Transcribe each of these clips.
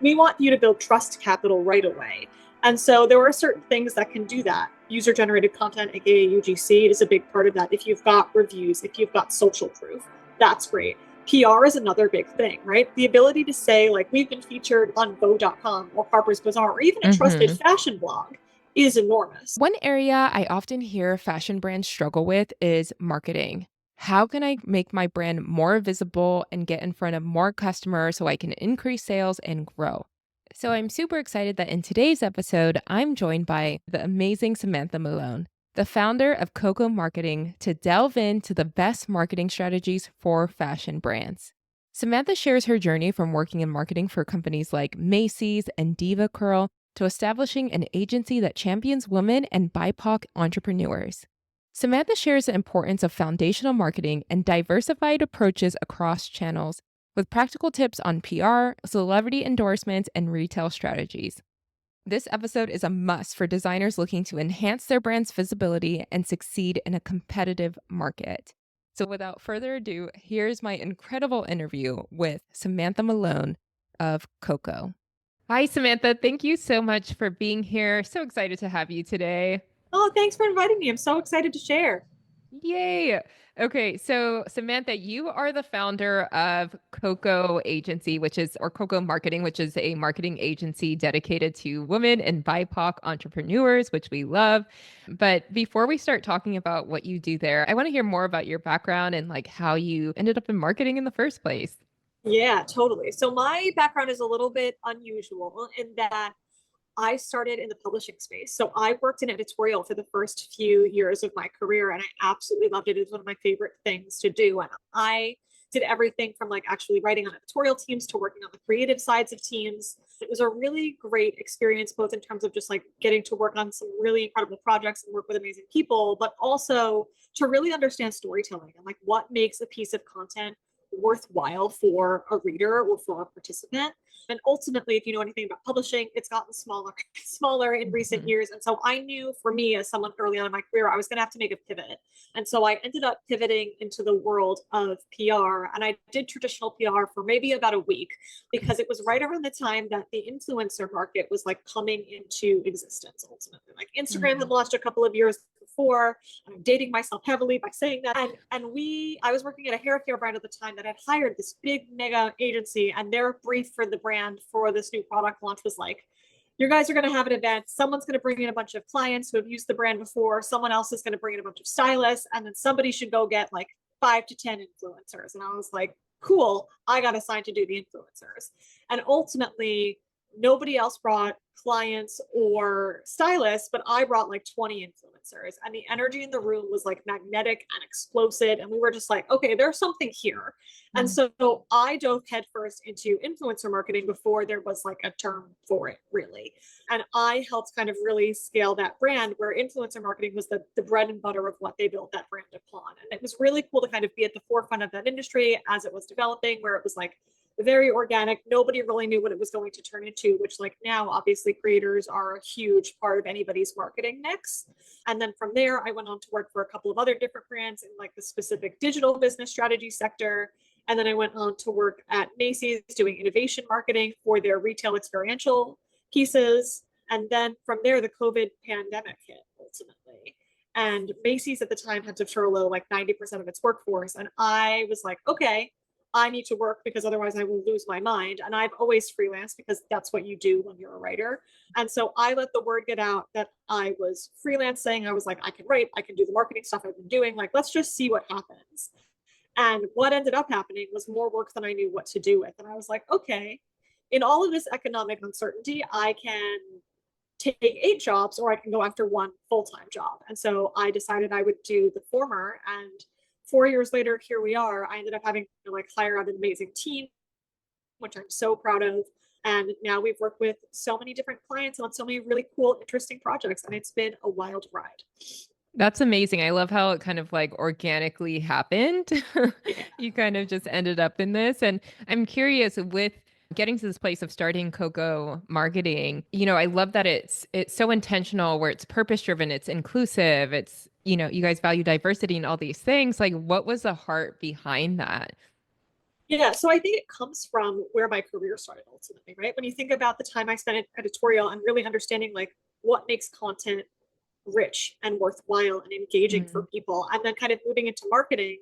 we want you to build trust capital right away. And so there are certain things that can do that. User generated content, aka UGC, is a big part of that. If you've got reviews, if you've got social proof, that's great. PR is another big thing, right? The ability to say, like, we've been featured on Vogue.com or Harper's Bazaar or even a trusted Hmm. fashion blog is enormous. One area I often hear fashion brands struggle with is marketing. How can I make my brand more visible and get in front of more customers so I can increase sales and grow? So I'm super excited that in today's episode, I'm joined by the amazing Samantha Mellone, the founder of Coco Marketing, to delve into the best marketing strategies for fashion brands. Samantha shares her journey from working in marketing for companies like Macy's and Deva to establishing an agency that champions women and BIPOC entrepreneurs. Samantha shares the importance of foundational marketing and diversified approaches across channels, with practical tips on PR, celebrity endorsements, and retail strategies. This episode is a must for designers looking to enhance their brand's visibility and succeed in a competitive market. So, without further ado, here's my incredible interview with Samantha Mellone of Coco. Hi, Samantha. Thank you so much for being here. So excited to have you today. Oh, thanks for inviting me. I'm so excited to share. Yay. Okay, so Samantha, you are the founder of Coco Agency, or Coco Marketing, which is a marketing agency dedicated to women and BIPOC entrepreneurs, which we love. But before we start talking about what you do there, I want to hear more about your background and like how you ended up in marketing in the first place. Yeah, totally. So my background is a little bit unusual in that I started in the publishing space. So I worked in editorial for the first few years of my career, and I absolutely loved it. It was one of my favorite things to do. And I did everything from like actually writing on editorial teams to working on the creative sides of teams. It was a really great experience, both in terms of just like getting to work on some really incredible projects and work with amazing people, but also to really understand storytelling and like what makes a piece of content worthwhile for a reader or for a participant. And ultimately, if you know anything about publishing, it's gotten smaller, smaller in recent Mhm. years. And so I knew for me, as someone early on in my career, I was going to have to make a pivot. And so I ended up pivoting into the world of PR. And I did traditional PR for maybe about a week because it was right around the time that the influencer market was like coming into existence ultimately. Like Instagram had Mhm. launched a couple of years before. I'm dating myself heavily by saying that. I was working at a hair care brand at the time that had hired this big mega agency, and their brief for the brand for this new product launch was like, "You guys are going to have an event. Someone's going to bring in a bunch of clients who have used the brand before. Someone else is going to bring in a bunch of stylists, and then somebody should go get like 5 to 10 influencers." And I was like, "Cool, I got assigned to do the influencers." And ultimately, nobody else brought clients or stylists, but I brought like 20 influencers, and the energy in the room was like magnetic and explosive. And we were just like, okay, there's something here. And Mhm. so I dove headfirst into influencer marketing before there was like a term for it, really. And I helped kind of really scale that brand where influencer marketing was the bread and butter of what they built that brand upon. And it was really cool to kind of be at the forefront of that industry as it was developing, where it was like very organic. Nobody really knew what it was going to turn into, which like now obviously creators are a huge part of anybody's marketing mix. And then from there, I went on to work for a couple of other different brands in like the specific digital business strategy sector. And then I went on to work at Macy's doing innovation marketing for their retail experiential pieces. And then from there, the COVID pandemic hit ultimately. And Macy's at the time had to furlough like 90% of its workforce. And I was like, okay, I need to work because otherwise I will lose my mind. And I've always freelanced because that's what you do when you're a writer. And so I let the word get out that I was freelancing. I was like, I can write, I can do the marketing stuff I've been doing. Like, let's just see what happens. And what ended up happening was more work than I knew what to do with. And I was like, okay, in all of this economic uncertainty, I can take 8 jobs or I can go after one full-time job. And so I decided I would do the former. And 4 years later, here we are. I ended up having to like hire out an amazing team, which I'm so proud of. And now we've worked with so many different clients on so many really cool, interesting projects. And it's been a wild ride. That's amazing. I love how it kind of like organically happened. Yeah. You kind of just ended up in this. And I'm curious with getting to this place of starting Coco marketing, I love that it's so intentional where it's purpose driven, it's inclusive, you guys value diversity and all these things. Like what was the heart behind that? Yeah, so I think it comes from where my career started ultimately, right? When you think about the time I spent at Editorial and really understanding like what makes content rich and worthwhile and engaging for Mm, people, and then kind of moving into marketing,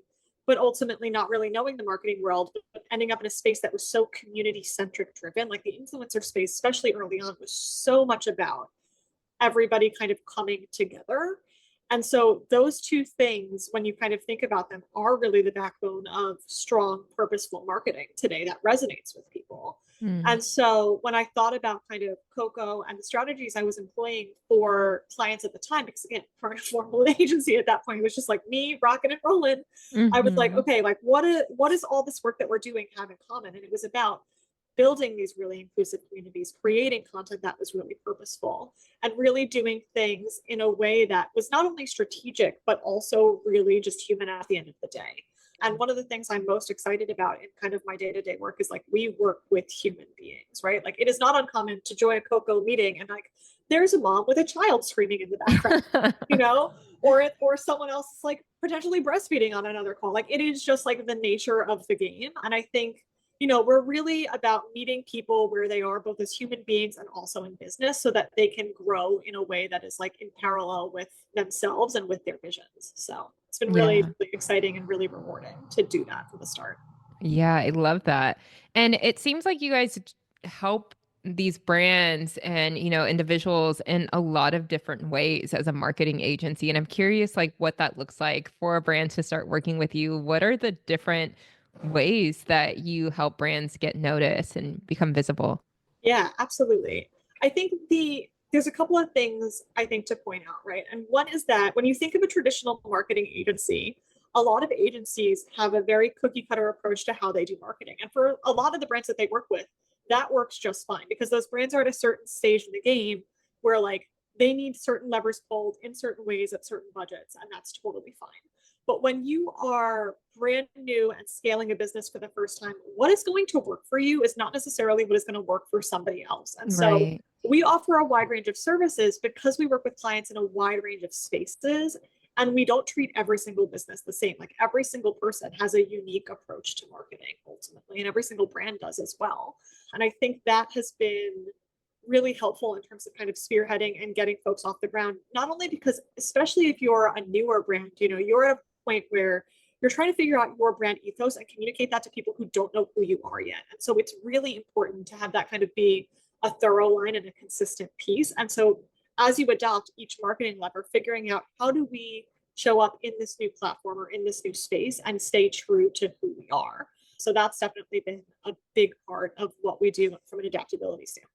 but ultimately not really knowing the marketing world, but ending up in a space that was so community centric driven. Like the influencer space, especially early on, was so much about everybody kind of coming together. And so those two things, when you kind of think about them, are really the backbone of strong, purposeful marketing today that resonates with people. mm. And so when I thought about kind of Coco and the strategies I was employing for clients at the time, because again, for a formal agency at that point, it was just like me rocking and rolling. I was like, Mhm. okay, like what is all this work that we're doing have in common? And it was about building these really inclusive communities, creating content that was really purposeful, and really doing things in a way that was not only strategic, but also really just human at the end of the day. And one of the things I'm most excited about in kind of my day to day work is like we work with human beings, right? Like it is not uncommon to join a Coco meeting and like there's a mom with a child screaming in the background, you know, or someone else is like potentially breastfeeding on another call. Like it is just like the nature of the game. And I think we're really about meeting people where they are, both as human beings and also in business, so that they can grow in a way that is like in parallel with themselves and with their visions. So it's been really, Yeah. really exciting and really rewarding to do that from the start. Yeah, I love that. And it seems like you guys help these brands and, individuals in a lot of different ways as a marketing agency. And I'm curious like what that looks like for a brand to start working with you. What are the different ways that you help brands get noticed and become visible? Yeah, absolutely. I think there's a couple of things I think to point out, right? And one is that when you think of a traditional marketing agency, a lot of agencies have a very cookie cutter approach to how they do marketing. And for a lot of the brands that they work with, that works just fine because those brands are at a certain stage in the game where like they need certain levers pulled in certain ways at certain budgets, and that's totally fine. But when you are brand new and scaling a business for the first time, what is going to work for you is not necessarily what is going to work for somebody else. And so Right. we offer a wide range of services because we work with clients in a wide range of spaces. And we don't treat every single business the same. Like every single person has a unique approach to marketing ultimately, and every single brand does as well. And I think that has been really helpful in terms of kind of spearheading and getting folks off the ground, not only because, especially if you're a newer brand, you're at a point where you're trying to figure out your brand ethos and communicate that to people who don't know who you are yet. And so it's really important to have that kind of be a thorough line and a consistent piece. And so as you adopt each marketing lever, figuring out how do we show up in this new platform or in this new space and stay true to who we are. So that's definitely been a big part of what we do from an adaptability standpoint.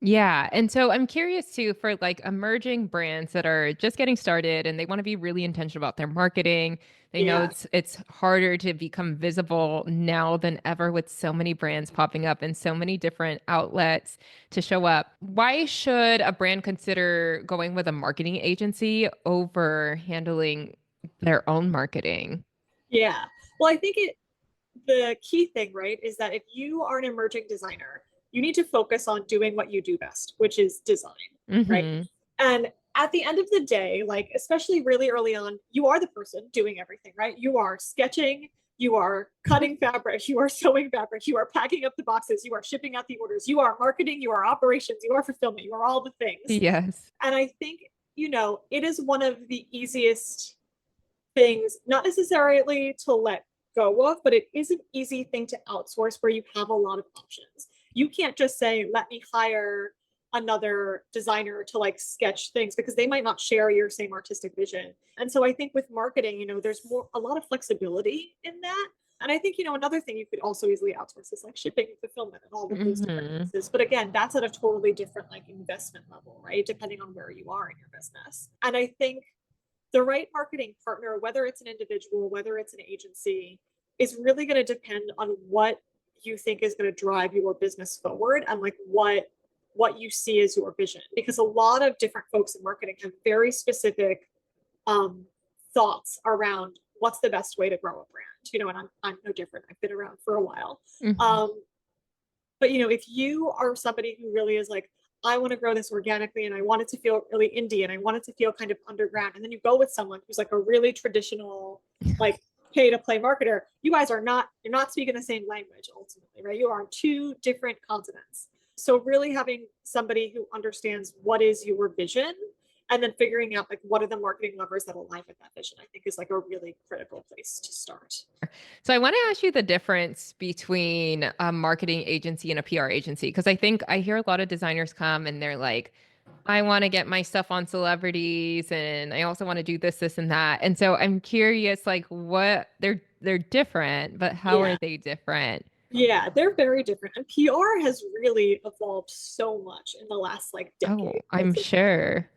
Yeah. And so I'm curious too for like emerging brands that are just getting started and they want to be really intentional about their marketing. They know Yeah. it's harder to become visible now than ever with so many brands popping up and so many different outlets to show up. Why should a brand consider going with a marketing agency over handling their own marketing? Yeah. Well, I think the key thing, right, is that if you are an emerging designer, you need to focus on doing what you do best, which is design, right? Mhm. And at the end of the day, like, especially really early on, you are the person doing everything, right? You are sketching, you are cutting fabric, you are sewing fabric, you are packing up the boxes, you are shipping out the orders, you are marketing, you are operations, you are fulfillment, you are all the things. Yes. And I think, it is one of the easiest things, not necessarily to let go of, but it is an easy thing to outsource where you have a lot of options. You can't just say, let me hire another designer to like sketch things because they might not share your same artistic vision. And so I think with marketing, there's a lot of flexibility in that. And I think, another thing you could also easily outsource is like shipping and fulfillment and all of those different Mhm. pieces. But again, that's at a totally different like investment level, right? Depending on where you are in your business. And I think the right marketing partner, whether it's an individual, whether it's an agency, is really going to depend on what you think is going to drive your business forward and like what you see as your vision. Because a lot of different folks in marketing have very specific um, thoughts around what's the best way to grow a brand. And I'm no different. I've been around for a while. Mhm. Um, but if you are somebody who really is like, I want to grow this organically and I want it to feel really indie and I want it to feel kind of underground, and then you go with someone who's like a really traditional, like pay to play marketer, you're not speaking the same language ultimately, right? You are on two different continents. So really having somebody who understands what is your vision and then figuring out like what are the marketing levers that align with that vision, I think is like a really critical place to start. So I want to ask you the difference between a marketing agency and a PR agency, because I think I hear a lot of designers come and they're like, I want to get my stuff on celebrities and I also want to do this, this, and that. And so I'm curious, like what they're different, but how are Yeah. they different? Yeah, they're very different. And PR has really evolved so much in the last like Oh, decade. I'm sure.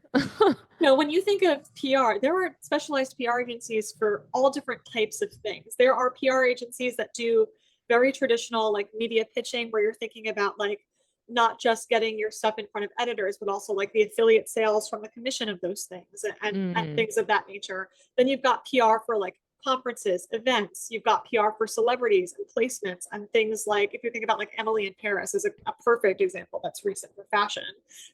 When you think of PR, there are specialized PR agencies for all different types of things. There are PR agencies that do very traditional like media pitching where you're thinking about like not just getting your stuff in front of editors, but also like the affiliate sales from the commission of those things and Mm. things of that nature. Then you've got PR for like conferences, events. You've got PR for celebrities and placements and things like if you think about like Emily in Paris is a perfect example that's recent for fashion.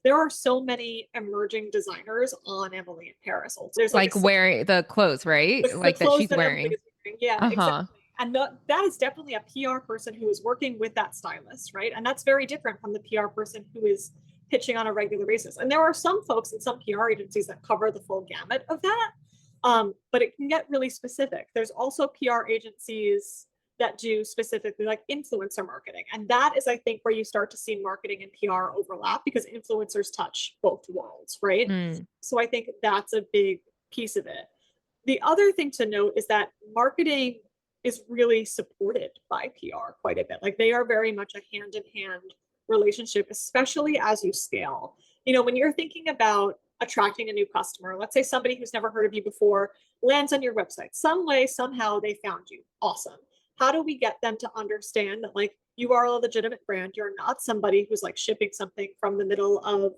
There are so many emerging designers on Emily in Paris. Also, there's like Like wearing the clothes, right? the Like that clothes she's that Emily wearing. is wearing. Yeah, Uh-huh. exactly. And that is definitely a PR person who is working with that stylist, right? And that's very different from the PR person who is pitching on a regular basis. And there are some folks in some PR agencies that cover the full gamut of that. But it can get really specific. There's also PR agencies that do specifically like influencer marketing. And that is, I think, where you start to see marketing and PR overlap because influencers touch both worlds, right? Mm. So I think that's a big piece of it. The other thing to note is that marketing is really supported by PR quite a bit. Like they are very much a hand in hand relationship, especially as you scale. When you're thinking about attracting a new customer, let's say somebody who's never heard of you before lands on your website, some way, somehow they found you. Awesome. How do we get them to understand that like you are a legitimate brand? You're not somebody who's like shipping something from the middle of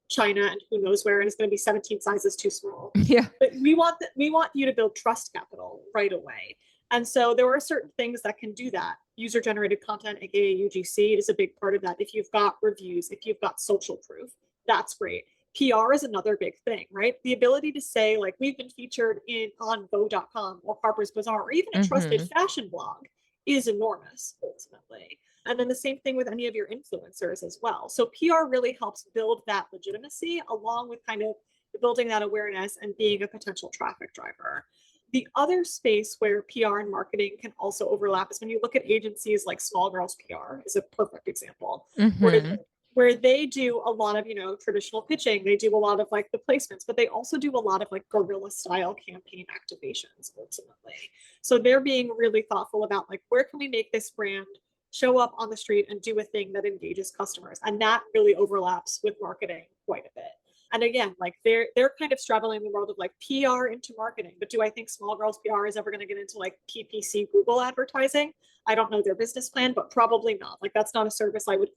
China and who knows where, and it's going to be 17 sizes too small. Yeah. But we want you to build trust capital right away. And so there are certain things that can do that. User generated content, aka UGC, is a big part of that. If you've got reviews, if you've got social proof, that's great. PR is another big thing, right? The ability to say, like, we've been featured on Vogue.com or Harper's Bazaar or even a trusted Hmm. fashion blog is enormous ultimately. And then the same thing with any of your influencers as well. So PR really helps build that legitimacy along with kind of building that awareness and being a potential traffic driver. The other space where PR and marketing can also overlap is when you look at agencies like Small Girls PR is a perfect example where Hmm. where they do a lot of traditional pitching. They do a lot of like the placements, but they also do a lot of like guerrilla style campaign activations ultimately. So they're being really thoughtful about like where can we make this brand show up on the street and do a thing that engages customers, and that really overlaps with marketing quite a bit. And again, like they're kind of straddling the world of like PR into marketing. But do I think Small Girls PR is ever going to get into like PPC Google advertising? I don't know their business plan, but probably not. Like that's not a service I would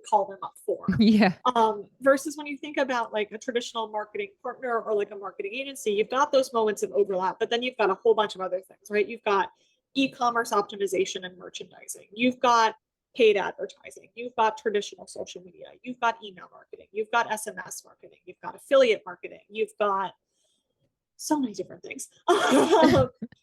call them up for. Yeah. Versus when you think about like a traditional marketing partner or like a marketing agency, you've got those moments of overlap, but then you've got a whole bunch of other things, right? You've got e-commerce optimization and merchandising. You've got paid advertising. You've got traditional social media. You've got email marketing. You've got SMS marketing. You've got affiliate marketing. You've got so many different things.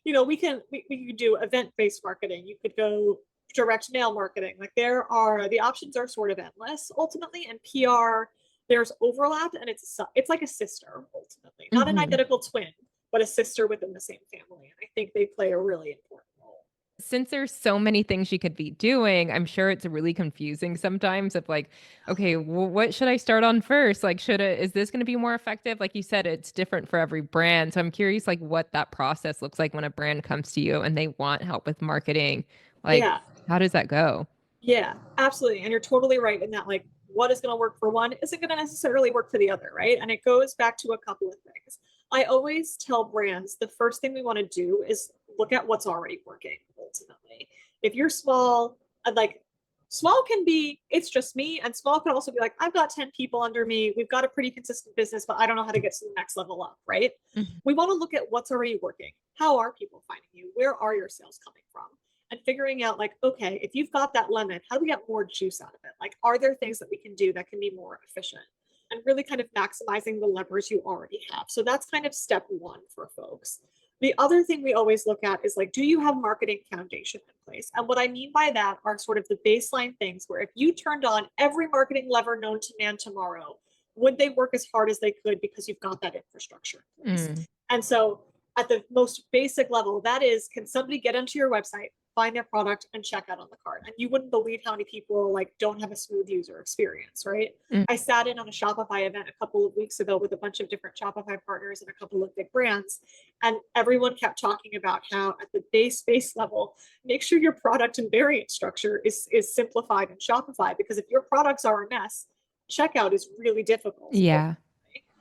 We could do event-based marketing. You could go direct mail marketing. Like the options are sort of endless ultimately. And PR, there's overlap, and it's like a sister ultimately, not an Hmm. identical twin, but a sister within the same family. And I think they play a really important role. Since there's so many things you could be doing, I'm sure it's really confusing sometimes of like, okay, what should I start on first? Like, is this going to be more effective? Like you said, it's different for every brand. So I'm curious, like, what that process looks like when a brand comes to you and they want help with marketing. Like, Yeah. how does that go? Yeah, absolutely. And you're totally right in that, like, what is going to work for one isn't going to necessarily work for the other, right? And it goes back to a couple of things. I always tell brands the first thing we want to do is look at what's already working ultimately. If you're small, like, small can be, it's just me. And small can also be like, I've got 10 people under me. We've got a pretty consistent business, but I don't know how to get to the next level up, right? Mhm. We want to look at what's already working. How are people finding you? Where are your sales coming from? And figuring out like, okay, if you've got that lemon, how do we get more juice out of it? Like, are there things that we can do that can be more efficient? And really kind of maximizing the levers you already have. So that's kind of step one for folks. The other thing we always look at is like, do you have marketing foundation in place? And what I mean by that are sort of the baseline things where if you turned on every marketing lever known to man tomorrow, would they work as hard as they could because you've got that infrastructure in place? Mm. And so at the most basic level, that is, can somebody get onto your website, find their product and check out on the cart? And you wouldn't believe how many people like don't have a smooth user experience, right? Mm. I sat in on a Shopify event a couple of weeks ago with a bunch of different Shopify partners and a couple of big brands. And everyone kept talking about how at the base level, make sure your product and variant structure is simplified in Shopify, because if your products are a mess, checkout is really difficult. Yeah.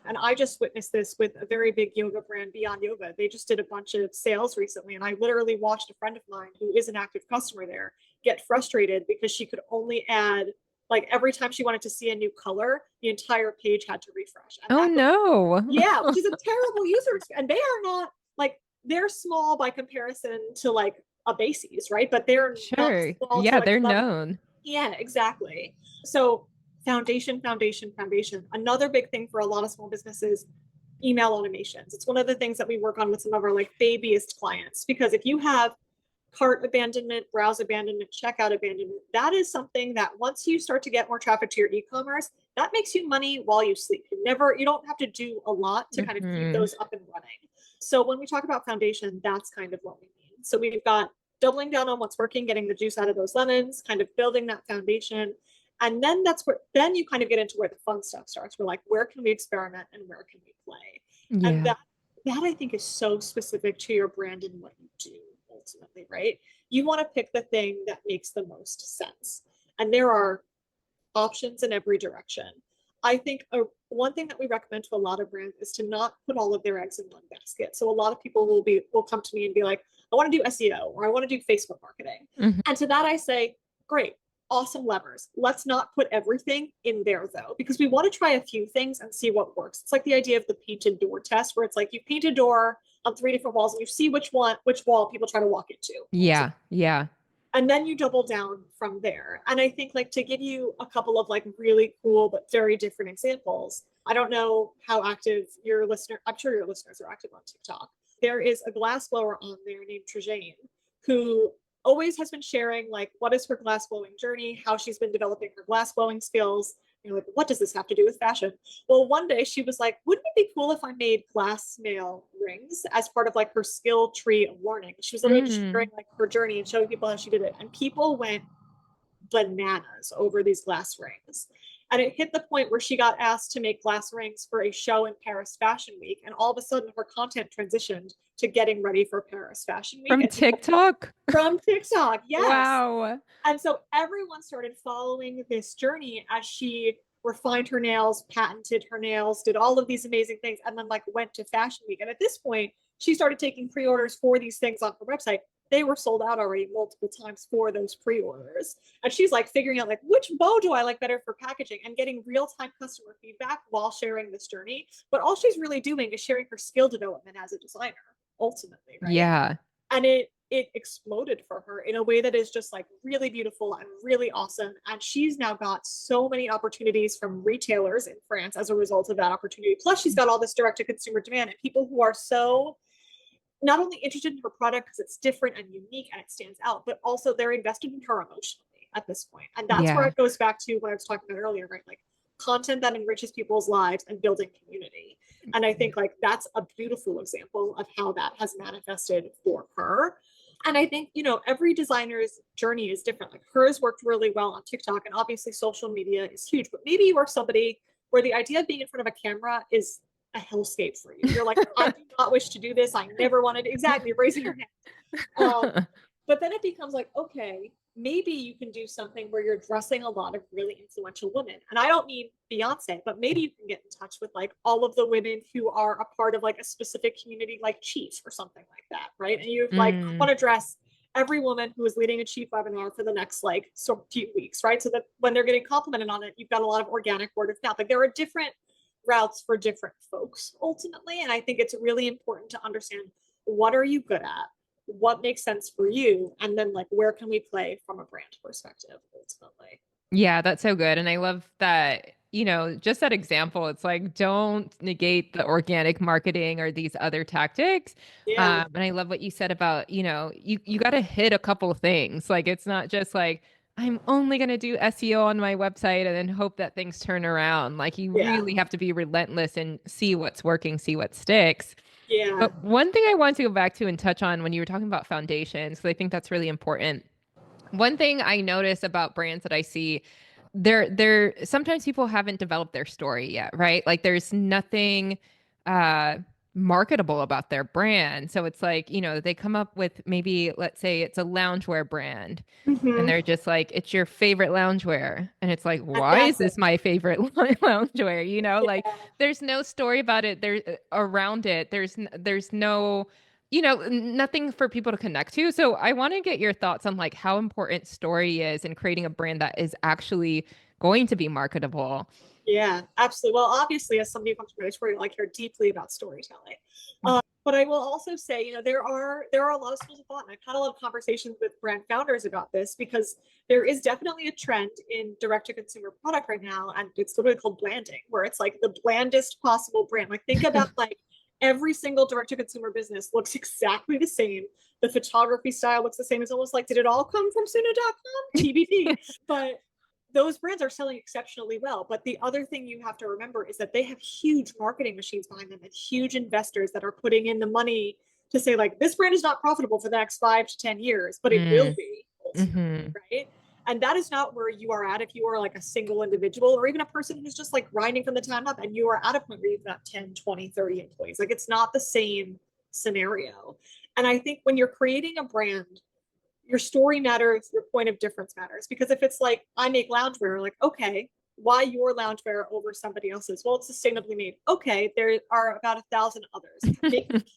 And I just witnessed this with a very big yoga brand, Beyond Yoga. They just did a bunch of sales recently. And I literally watched a friend of mine who is an active customer there get frustrated because she could only add, like every time she wanted to see a new color, the entire page had to refresh. And Oh, that no. yeah, which is a terrible user experience. And they are not like, they're small by comparison to like a Macy's, right? But they're not Sure. small to Yeah, like they're the level. known. Yeah, exactly. So foundation. Another big thing for a lot of small businesses, email automations. It's one of the things that we work on with some of our like babyest clients, because if you have cart abandonment, browse abandonment, checkout abandonment, that is something that once you start to get more traffic to your e-commerce, that makes you money while you sleep. You don't have to do a lot to kind of keep Mhm. those up and running. So when we talk about foundation, that's kind of what we mean. So we've got doubling down on what's working, getting the juice out of those lemons, kind of building that foundation. And then then you kind of get into where the fun stuff starts. We're like, where can we experiment and where can we play? And Yeah. that I think is so specific to your brand and what you do ultimately, right? You want to pick the thing that makes the most sense. And there are options in every direction. I think one thing that we recommend to a lot of brands is to not put all of their eggs in one basket. So a lot of people will come to me and be like, I want to do SEO or I want to do Facebook marketing. Mhm. And to that I say, great, awesome levers. Let's not put everything in there though, because we want to try a few things and see what works. It's like the idea of the painted door test, where it's like you paint a door on 3 different walls and you see which wall people try to walk into. Yeah. Yeah. And then you double down from there. And I think like to give you a couple of like really cool but very different examples, I don't know how active I'm sure your listeners are active on TikTok. There is a glassblower on there named Trajane who always has been sharing like what is her glassblowing journey, how she's been developing her glassblowing skills. You're like, what does this have to do with fashion? Well, one day she was like, wouldn't it be cool if I made glass nail rings as part of like her skill tree of learning? She was literally just sharing Mm. like her journey and showing people how she did it. And people went bananas over these glass rings. And it hit the point where she got asked to make glass rings for a show in Paris Fashion Week. And all of a sudden her content transitioned to getting ready for Paris Fashion Week. From And TikTok? from TikTok, yes. Wow. And so everyone started following this journey as she refined her nails, patented her nails, did all of these amazing things, and then like went to Fashion Week. And at this point, she started taking pre-orders for these things on her website. They were sold out already multiple times for those pre-orders. And she's like figuring out like which bow do I like better for packaging and getting real-time customer feedback while sharing this journey. But all she's really doing is sharing her skill development as a designer, ultimately, right? Yeah. And it exploded for her in a way that is just like really beautiful and really awesome. And she's now got so many opportunities from retailers in France as a result of that opportunity. Plus she's got all this direct to consumer demand and people who are so not only interested in her product because it's different and unique and it stands out, but also they're invested in her emotionally at this point. And that's where Yeah. it goes back to what I was talking about earlier, right? Like content that enriches people's lives and building community. And I think like that's a beautiful example of how that has manifested for her. And I think, every designer's journey is different. Like hers worked really well on TikTok, and obviously social media is huge, but maybe you are somebody where the idea of being in front of a camera is a hellscape for you. You're like, I do not wish to do this. I never wanted to, exactly, raising your hand. But then it becomes like, okay, maybe you can do something where you're dressing a lot of really influential women. And I don't mean Beyonce, but maybe you can get in touch with like all of the women who are a part of like a specific community, like Chief or something like that, right? And you like Mm. want to dress every woman who is leading a Chief webinar for the next like few weeks, right? So that when they're getting complimented on it, you've got a lot of organic word of mouth. Like there are different routes for different folks ultimately. And I think it's really important to understand, what are you good at? What makes sense for you? And then like, where can we play from a brand perspective ultimately? Yeah, that's so good. And I love that just that example, it's like, don't negate the organic marketing or these other tactics. Yeah, And I love what you said about, you got to hit a couple of things. Like, it's not just like, I'm only going to do SEO on my website and then hope that things turn around. Like, you yeah, really have to be relentless and see what's working, see what sticks. yeah. But one thing I want to go back to and touch on when you were talking about foundations, because I think that's really important. One thing I notice about brands that I see, they're sometimes people haven't developed their story yet, right? Like there's nothing uh marketable about their brand. So it's like, they come up with, maybe let's say it's a loungewear brand, and Hmm. they're just like, it's your favorite loungewear. And it's like, And why is that's it. this my favorite loungewear? Like Yeah, there's no story about it there around it. There's no, nothing for people to connect to. So I want to get your thoughts on like how important story is in creating a brand that is actually going to be marketable. yeah, absolutely. Well, obviously, as somebody who comes from editorial, I care deeply about storytelling. But I will also say, there are a lot of schools of thought, and I've had a lot of conversations with brand founders about this because there is definitely a trend in direct to consumer product right now, and it's literally called blanding, where it's like the blandest possible brand. Like think about like every single direct to consumer business looks exactly the same. The photography style looks the same. It's almost like, did it all come from Suna.com? TBD. But those brands are selling exceptionally well. But the other thing you have to remember is that they have huge marketing machines behind them and huge investors that are putting in the money to say, like, this brand is not profitable for the next 5 to 10 years, but it will Mm, be ultimately, hmm. right? And that is not where you are at if you are like a single individual or even a person who's just like grinding from the time up and you are at a point where you've got 10, 20, 30 employees. Like it's not the same scenario. And I think when you're creating a brand, your story matters, your point of difference matters. Because if it's like, I make loungewear, like, okay, why your loungewear over somebody else's? Well, it's sustainably made. Okay, there are about 1,000 others.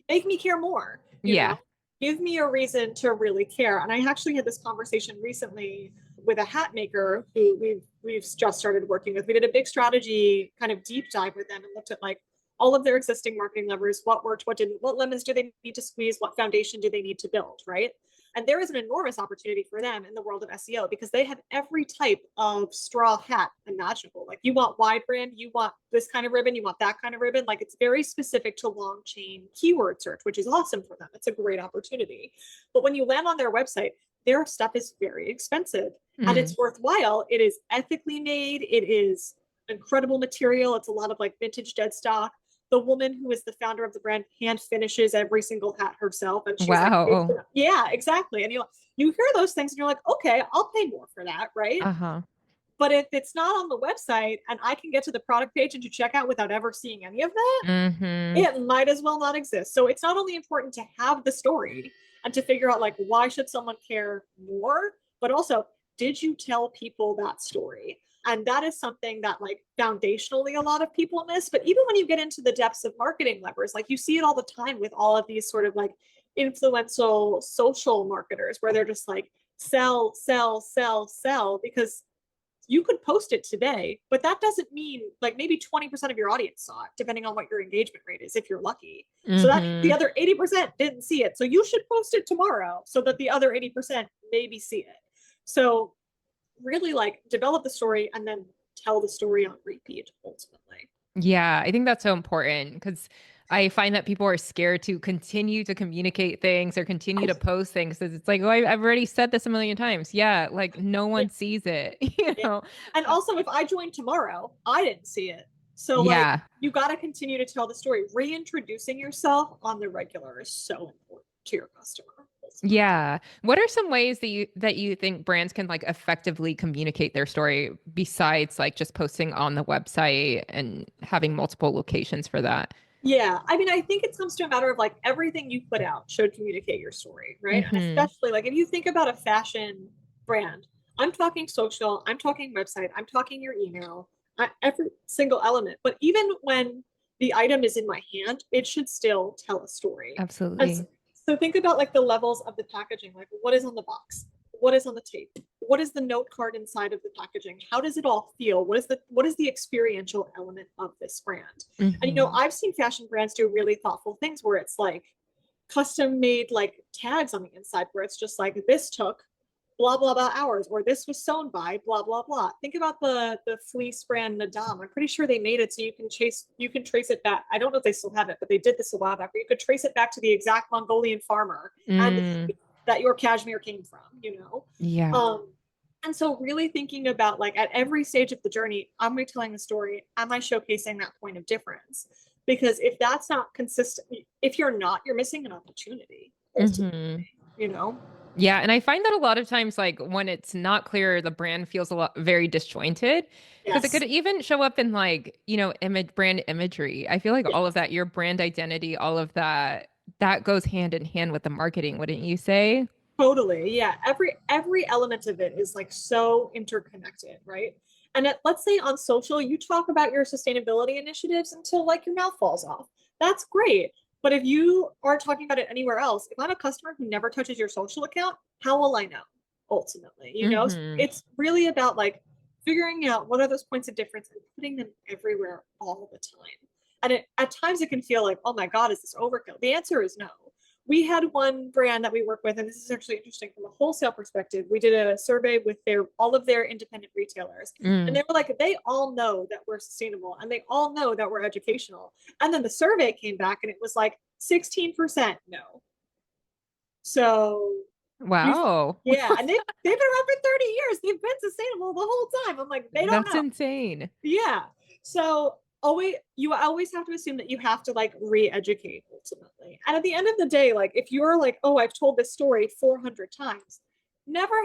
Make me care more, you know? Yeah. Give me a reason to really care. And I actually had this conversation recently with a hat maker who we've just started working with. We did a big strategy kind of deep dive with them and looked at like all of their existing marketing levers, what worked, what didn't, what lemons do they need to squeeze, what foundation do they need to build, right? And there is an enormous opportunity for them in the world of SEO because they have every type of straw hat imaginable. Like you want wide brim, you want this kind of ribbon, you want that kind of ribbon. Like it's very specific to long chain keyword search, which is awesome for them. It's a great opportunity. But when you land on their website, their stuff is very expensive and Mm. it's worthwhile. It is ethically made. It is incredible material. It's a lot of like vintage dead stock. The woman who is the founder of the brand hand finishes every single hat herself, and she's like, Wow. yeah, exactly. And you hear those things, and you're like, okay, I'll pay more for that, right? Uh-huh. But if it's not on the website, and I can get to the product page and to check out without ever seeing any of that, Hmm. it might as well not exist. So it's not only important to have the story and to figure out like why should someone care more, but also did you tell people that story? And that is something that like foundationally a lot of people miss. But even when you get into the depths of marketing levers, like you see it all the time with all of these sort of like influential social marketers where they're just like sell, sell, sell, sell, because you could post it today, but that doesn't mean like maybe 20% of your audience saw it, depending on what your engagement rate is, if you're lucky. So that the Hmm. other 80% didn't see it. So you should post it tomorrow so that the other 80% maybe see it. So really like develop the story and then tell the story on repeat ultimately. Yeah, I think that's so important because I find that people are scared to continue to communicate things or continue to post things because it's like, oh, I've already said this a million times. Yeah, like no Yeah, one sees it, yeah. And also if I joined tomorrow, I didn't see it. So like Yeah. you got to continue to tell the story. Reintroducing yourself on the regular is so important to your customer ultimately. Yeah. What are some ways that you think brands can like effectively communicate their story besides like just posting on the website and having multiple locations for that? Yeah, I mean, I think it comes to a matter of like everything you put out should communicate your story, right? And Hmm. especially like if you think about a fashion brand, I'm talking social, I'm talking website, I'm talking your email, every single element. But even when the item is in my hand, it should still tell a story. And Absolutely. so think about like the levels of the packaging, like what is on the box, what is on the tape, what is the note card inside of the packaging, how does it all feel, what is the experiential element of this brand? And Hmm. I've seen fashion brands do really thoughtful things where it's like custom made like tags on the inside where it's just like this took blah blah blah hours, or this was sewn by blah blah blah. Think about the fleece brand Nadam. I'm pretty sure they made it so you can trace it back. I don't know if they still have it, but they did this a while back where you could trace it back to the exact Mongolian farmer and Mm, that your cashmere came from, you know. yeah. And so really thinking about like at every stage of the journey, am I telling the story? Am I showcasing that point of difference? Because if that's not consistent, if you're not, you're missing an opportunity ultimately, Hmm. you know. Yeah, and I find that a lot of times, like when it's not clear, the brand feels a lot very disjointed because it could Yes. even show up in like, image brand imagery. I feel like all of Yes. that, your brand identity, all of that, that goes hand in hand with the marketing, wouldn't you say? Totally. Yeah. Every element of it is like so interconnected, right? And let's say on social, you talk about your sustainability initiatives until like your mouth falls off. That's great. But if you aren't talking about it anywhere else, if I'm a customer who never touches your social account, how will I know ultimately? You know, Hmm. it's really about like figuring out what are those points of difference and putting them everywhere all the time. And at times it can feel like, oh my God, is this overkill? The answer is no. We had one brand that we work with, and this is actually interesting from a wholesale perspective. We did a survey with all of their independent retailers, and Mm. they were like, they all know that we're sustainable and they all know that we're educational. And then the survey came back and it was like 16% no. So we Wow. yeah, and they've been around for 30 years. They've been sustainable the whole time. I'm like, they don't That's know. insane. Yeah. So you always have to assume that you have to like re-educate ultimately. And at the end of the day, like if you're like, oh, I've told this story 400 times, never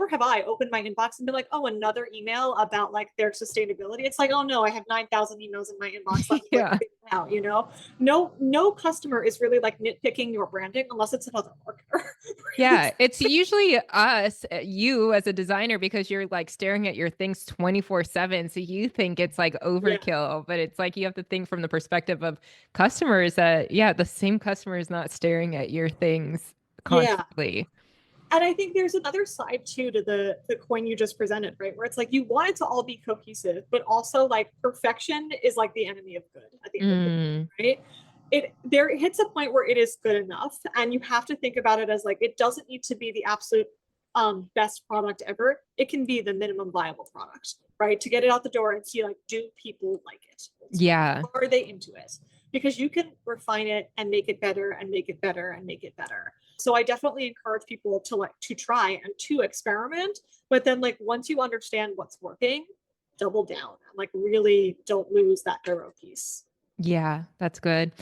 have I opened my inbox and been like, oh, another email about like their sustainability. It's like, oh no, I have 9,000 emails in my inbox. Let me like Yeah. figure it out, you know? No customer is really like nitpicking your branding unless it's another marketer. Yeah, it's usually us, you as a designer, because you're like staring at your things 24/7. So you think it's like Yeah. overkill, but it's like you have to think from the perspective of customers that, yeah, the same customer is not staring at your things Yeah. constantly. And I think there's another side too to the coin you just presented, right? Where it's like you want it to all be cohesive, but also like perfection is like the enemy of good at the end of the Mm, day, right? It hits a point where it is good enough, and you have to think about it as like it doesn't need to be the absolute best product ever. It can be the minimum viable product, right? To get it out the door and see like, do people like it? Ultimately, yeah. are they into it? Because you can refine it and make it better and make it better and make it better. So I definitely encourage people to like to try and to experiment, but then like once you understand what's working, double down and like really don't lose that hero piece. Yeah, that's good.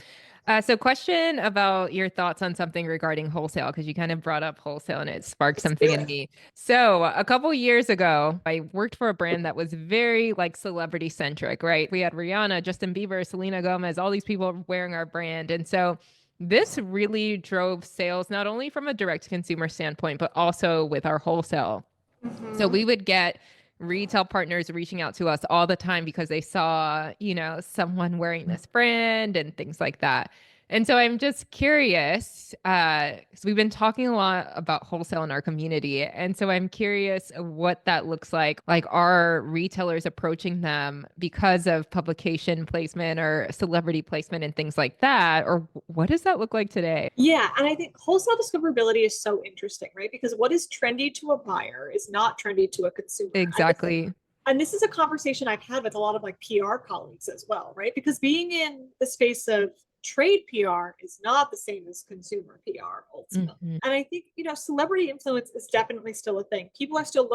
So question about your thoughts on something regarding wholesale, because you kind of brought up wholesale and it sparked Let's do something in it. me. So a couple years ago, I worked for a brand that was very like celebrity centric, right? We had Rihanna, Justin Bieber, Selena Gomez, all these people wearing our brand. And so this really drove sales, not only from a direct consumer standpoint, but also with our wholesale. So Mm-hmm. we would get retail partners reaching out to us all the time because they saw, someone wearing this brand and things like that. And so I'm just curious, because we've been talking a lot about wholesale in our community. And so I'm curious what that looks like are retailers approaching them because of publication placement or celebrity placement and things like that? Or what does that look like today? Yeah, and I think wholesale discoverability is so interesting, right? Because what is trendy to a buyer is not trendy to a consumer. Exactly. And this is a conversation I've had with a lot of like PR colleagues as well, right? Because being in the space of trade PR is not the same as consumer PR ultimately. Hmm. And I think, celebrity influence is definitely still a thing. People are still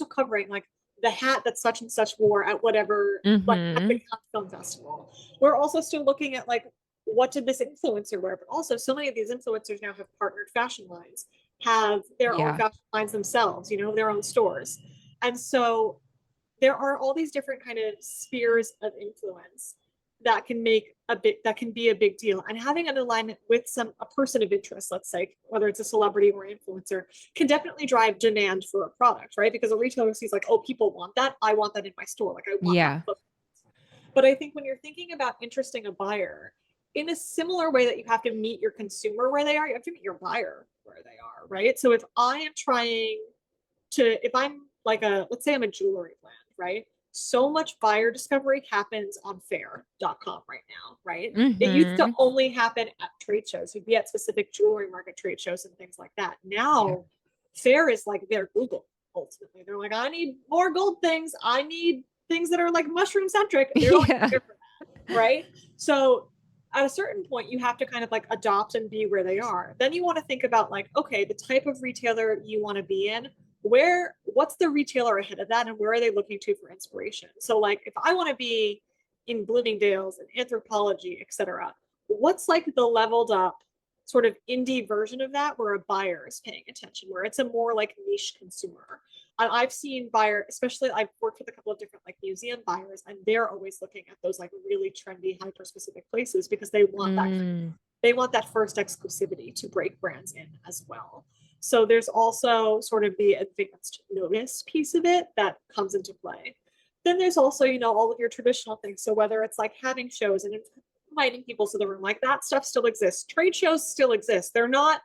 covering like the hat that such and such wore at whatever, like at the Hmm. Cannes Film Festival. We're also still looking at like, what did this influencer wear? But also, so many of these influencers now have partnered fashion lines, have their own Yeah. fashion lines themselves, their own stores. And so there are all these different kind of spheres of influence that can be a big deal, and having an alignment with a person of interest, let's say whether it's a celebrity or influencer, can definitely drive demand for a product, right? Because a retailer sees like, oh, people want that, I want that in my store, like I want that. Yeah. But I think when you're thinking about interesting a buyer, in a similar way that you have to meet your consumer where they are, you have to meet your buyer where they are, right? So if I'm like let's say I'm a jewelry brand, right? So much buyer discovery happens on fair.com right now, right? It used to Hmm. only happen at trade shows. You'd be at specific jewelry market trade shows and things like that. Yeah. Now Fair is like their Google ultimately. They're like, I need more gold things. I need things that are like mushroom centric. They're going Yeah. there for that, right? So at a certain point, you have to kind of like adopt and be where they are. Then you want to think about like, okay, the type of retailer you want to be in, what's the retailer ahead of that, and where are they looking to for inspiration? So like if I want to be in Bloomingdale's and Anthropology, etc., what's like the leveled up sort of indie version of that where a buyer is paying attention, where it's a more like niche consumer? And I've seen buyer, especially I've worked with a couple of different like museum buyers, and they're always looking at those like really trendy, hyper specific places because Mm. they want that first exclusivity to break brands in as well. So there's also sort of the advanced notice piece of it that comes into play. Then there's also, all of your traditional things. So whether it's like having shows and inviting people to the room, like that stuff still exists. Trade shows still exist. They're not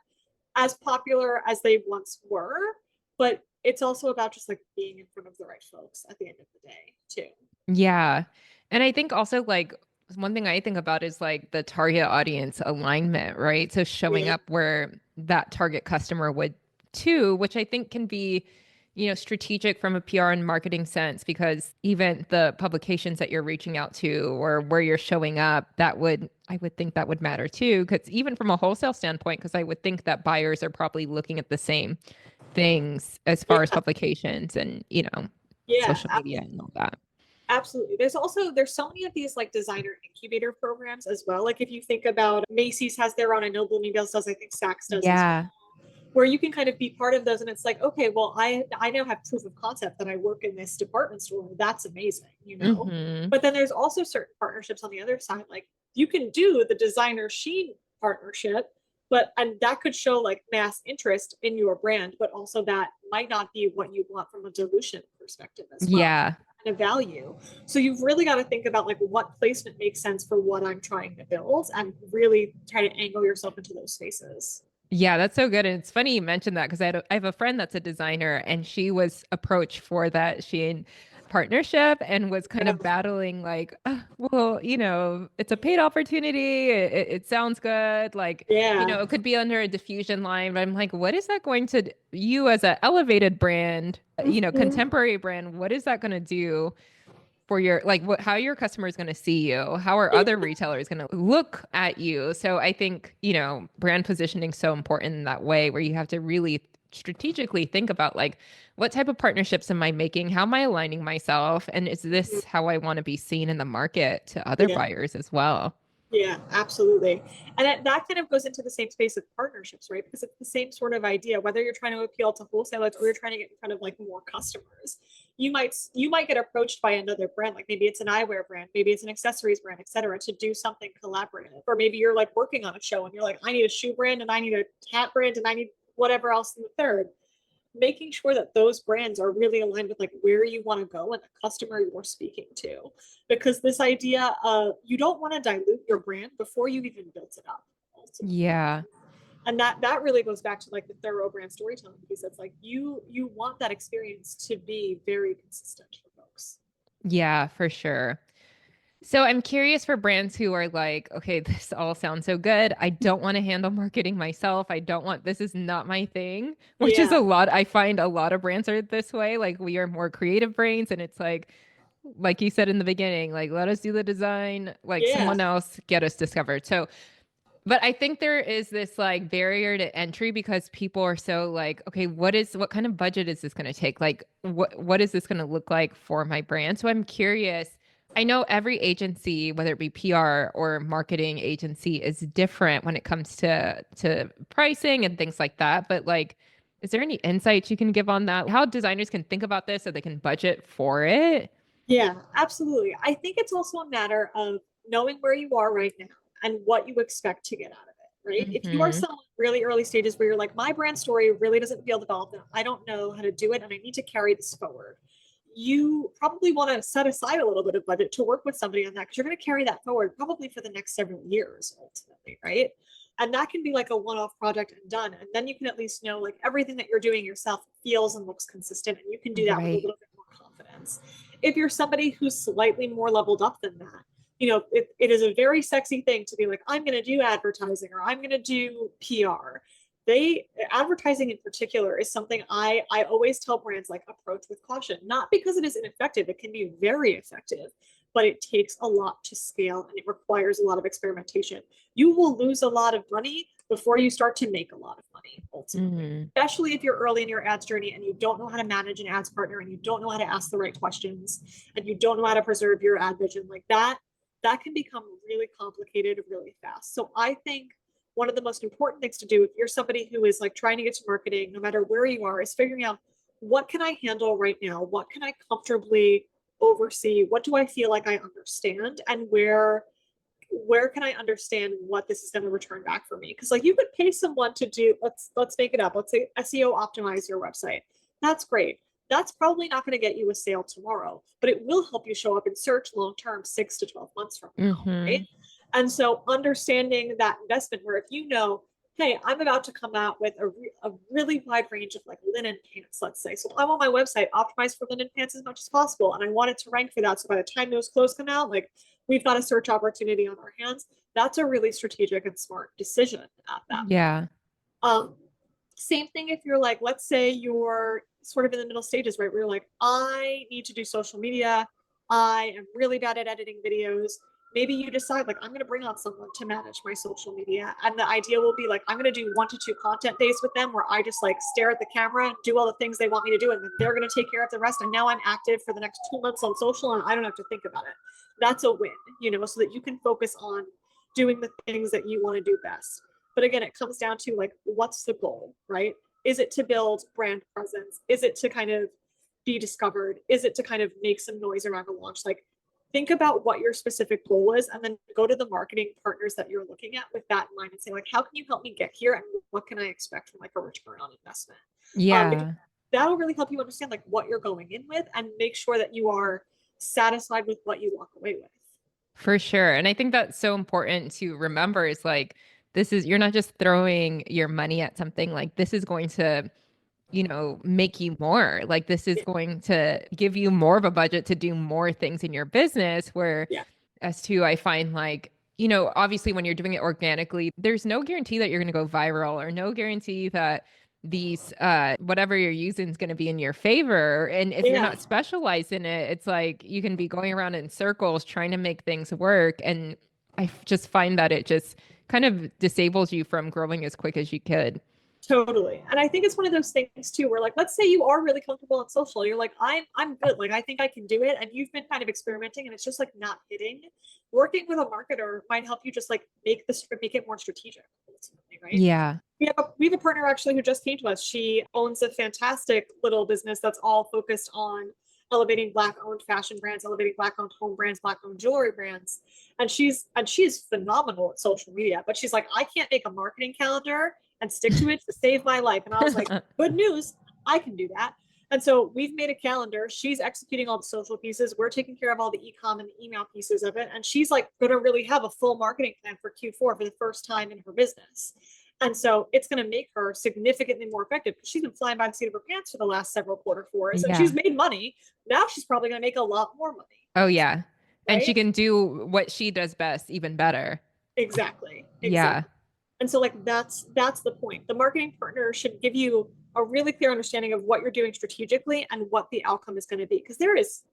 as popular as they once were, but it's also about just like being in front of the right folks at the end of the day, too. Yeah. And I think also like one thing I think about is like the target audience alignment, right? So showing Yeah. up where that target customer would too, which I think can be, strategic from a PR and marketing sense, because even the publications that you're reaching out to or where you're showing up, I would think that would matter too. Because even from a wholesale standpoint, because I would think that buyers are probably looking at the same things as far as Yeah. publications and, Yeah. social media and all that. Absolutely. There's so many of these like designer incubator programs as well. Like if you think about Macy's has their own, I know Bloomingdale's does, I think Saks does as Yeah. well, where you can kind of be part of those. And it's like, okay, well, I now have proof of concept that I work in this department store. That's amazing. Hmm. But then there's also certain partnerships on the other side. Like you can do the designer sheen partnership, and that could show like mass interest in your brand, but also that might not be what you want from a dilution perspective as well. Yeah. And a value. So you've really got to think about like what placement makes sense for what I'm trying to build, and really try to angle yourself into those spaces. Yeah, that's so good. And it's funny you mentioned that because I have a friend that's a designer and she was approached for that Shein partnership and was kind Yeah. of battling like, well, it's a paid opportunity. It sounds good. Like, Yeah. it could be under a diffusion line. But I'm like, what is that going to you as an elevated brand, Mhm. contemporary brand? What is that going to do for your like how your customer is going to see you, how are Yeah. other retailers going to look at you? So I think brand positioning is so important in that way, where you have to really strategically think about like, what type of partnerships am I making, how am I aligning myself, and is this how I want to be seen in the market to other Yeah. buyers as well? Yeah, absolutely. And that kind of goes into the same space of partnerships, right? Because it's the same sort of idea, whether you're trying to appeal to wholesalers or you're trying to get in front of like more customers. You might get approached by another brand, like maybe it's an eyewear brand, maybe it's an accessories brand, et cetera, to do something collaborative. Or maybe you're like working on a show and you're like, I need a shoe brand and I need a hat brand and I need whatever else in the third. Making sure that those brands are really aligned with like where you want to go and the customer you're speaking to, because this idea of you don't want to dilute your brand before you've even built it up ultimately. Yeah. And that really goes back to like the thorough brand storytelling piece. It's like you want that experience to be very consistent for folks. Yeah, for sure. So I'm curious for brands who are like, okay, this all sounds so good. I don't want to handle marketing myself. This is not my thing, which is Yeah. a lot. I find a lot of brands are this way. Like we are more creative brains and it's like you said in the beginning, like let us do the design, like Yeah. someone else get us discovered. So, but I think there is this like barrier to entry because people are so like, okay, what kind of budget is this going to take? Like what is this going to look like for my brand? So I'm curious. I know every agency, whether it be PR or marketing agency, is different when it comes to pricing and things like that. But like, is there any insights you can give on that? How designers can think about this so they can budget for it? Yeah, absolutely. I think it's also a matter of knowing where you are right now and what you expect to get out of it, right? If you are Hmm. someone really early stages where you're like, my brand story really doesn't feel developed and I don't know how to do it and I need to carry this forward, you probably want to set aside a little bit of budget to work with somebody on that, because you're going to carry that forward probably for the next several years ultimately, right? And that can be like a one-off project and done. And then you can at least know like everything that you're doing yourself feels and looks consistent, and you can do that with a Right. little bit more confidence. If you're somebody who's slightly more leveled up than that, it is a very sexy thing to be like, I'm going to do advertising or I'm going to do PR. advertising in particular is something I always tell brands like approach with caution, not because it is ineffective. It can be very effective, but it takes a lot to scale and it requires a lot of experimentation. You will lose a lot of money before you start to make a lot of money ultimately, especially if you're early in your ads journey and you don't know how to manage an ads partner and you don't know how to ask the right questions and you don't know how to preserve your ad vision like that can become really complicated really fast. So I think one of the most important things to do if you're somebody who is like trying to get to marketing, no matter where you are, is figuring out what can I handle right now? What can I comfortably oversee? What do I feel like I understand? And where can I understand what this is going to return back for me? Because like you could pay someone to do, let's make it up. Let's say SEO optimize your website. That's great. That's probably not going to get you a sale tomorrow, but it will help you show up in search long-term 6 to 12 months from now, right? And so understanding that investment where if you know, hey, I'm about to come out with a really wide range of like linen pants, let's say. So I want my website optimized for linen pants as much as possible. And I want it to rank for that. So by the time those clothes come out, like we've got a search opportunity on our hands. That's a really strategic and smart decision at that. Yeah. Same thing if you're like, let's say you're sort of in the middle stages, right? Where you're like, I need to do social media. I am really bad at editing videos. Maybe you decide like, I'm going to bring on someone to manage my social media. And the idea will be like, I'm going to do 1 to 2 content days with them where I just like stare at the camera, do all the things they want me to do. And then they're going to take care of the rest. And now I'm active for the next 2 months on social and I don't have to think about it. That's a win, so that you can focus on doing the things that you want to do best. But again, it comes down to like, what's the goal, right? Is it to build brand presence? Is it to kind of be discovered? Is it to kind of make some noise around a launch? Like think about what your specific goal is and then go to the marketing partners that you're looking at with that in mind and say like, how can you help me get here? And what can I expect from like a return on investment? Yeah. That'll really help you understand like what you're going in with and make sure that you are satisfied with what you walk away with. For sure. And I think that's so important to remember is like, you're not just throwing your money at something, like this is going to, make you more. Like this is Yeah. going to give you more of a budget to do more things in your business. Where, Yeah. as to, I find like, obviously when you're doing it organically, there's no guarantee that you're going to go viral or no guarantee that these whatever you're using is going to be in your favor. And if you're Yeah. not specialized in it, it's like you can be going around in circles trying to make things work. And just find that it just kind of disables you from growing as quick as you could. Totally. And I think it's one of those things too, where like, let's say you are really comfortable on social. You're like, I'm good. Like, I think I can do it. And you've been kind of experimenting and it's just like not hitting. Working with a marketer might help you just like make it more strategic, ultimately, right? Yeah. We have a partner actually who just came to us. She owns a fantastic little business that's all focused on elevating Black owned fashion brands, elevating Black owned home brands, Black owned jewelry brands. And she's phenomenal at social media, but she's like, I can't make a marketing calendar and stick to it to save my life. And I was like, good news, I can do that. And so we've made a calendar. She's executing all the social pieces. We're taking care of all the e-com and the email pieces of it. And she's like going to really have a full marketing plan for Q4 for the first time in her business. And so it's going to make her significantly more effective because she's been flying by the seat of her pants for the last several quarter fours. And she's made money. Now she's probably going to make a lot more money. Oh, yeah. Right? And she Right? can do what she does best even better. Exactly. Yeah. And so like that's the point. The marketing partner should give you a really clear understanding of what you're doing strategically and what the outcome is going to be. Because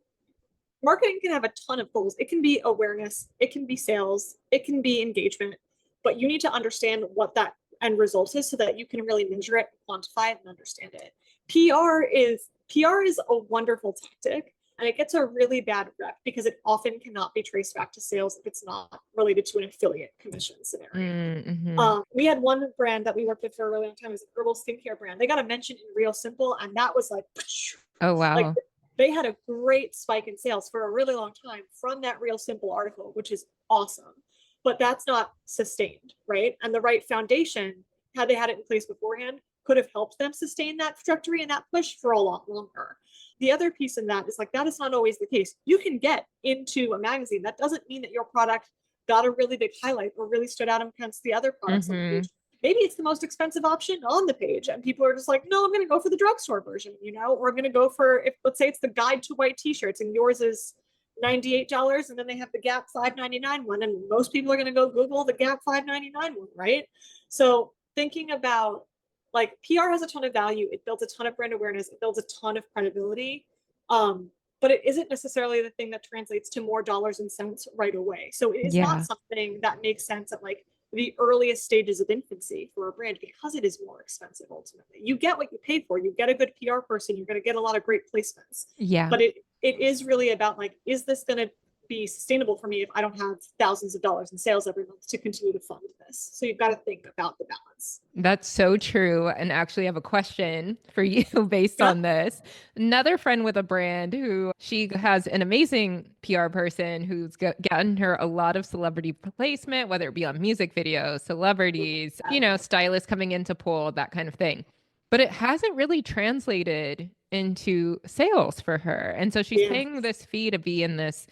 marketing can have a ton of goals. It can be awareness, it can be sales, it can be engagement, but you need to understand what that end result is so that you can really measure it, quantify it, and understand it. PR is a wonderful tactic. And it gets a really bad rep because it often cannot be traced back to sales if it's not related to an affiliate commission scenario. Mm-hmm. We had one brand that we worked with for a really long time. It was an herbal skincare brand. They got a mention in Real Simple, and that was like, oh wow! Like they had a great spike in sales for a really long time from that Real Simple article, which is awesome. But that's not sustained, right? And the right foundation, had they had it in place beforehand, could have helped them sustain that trajectory and that push for a lot longer. The other piece in that is like, that is not always the case. You can get into a magazine. That doesn't mean that your product got a really big highlight or really stood out against the other products on the page. Maybe it's the most expensive option on the page and people are just like, no, I'm going to go for the drugstore version, or I'm going to go for, let's say it's the guide to white t-shirts and yours is $98 and then they have the Gap $5.99 one and most people are going to go Google the Gap $5.99 one, right? So thinking about like PR has a ton of value. It builds a ton of brand awareness. It builds a ton of credibility. But it isn't necessarily the thing that translates to more dollars and cents right away. So it is not Yeah. something that makes sense at like the earliest stages of infancy for a brand because it is more expensive ultimately. You get what you pay for. You get a good PR person, you're going to get a lot of great placements. Yeah. But it is really about like, is this going to be sustainable for me if I don't have thousands of dollars in sales every month to continue to fund this? So you've got to think about the balance. That's so true. And actually, I have a question for you based Yeah. on this. Another friend with a brand who she has an amazing PR person who's gotten her a lot of celebrity placement, whether it be on music videos, celebrities, stylists coming into pull, that kind of thing. But it hasn't really translated into sales for her. And so she's Yeah. paying this fee to be in this,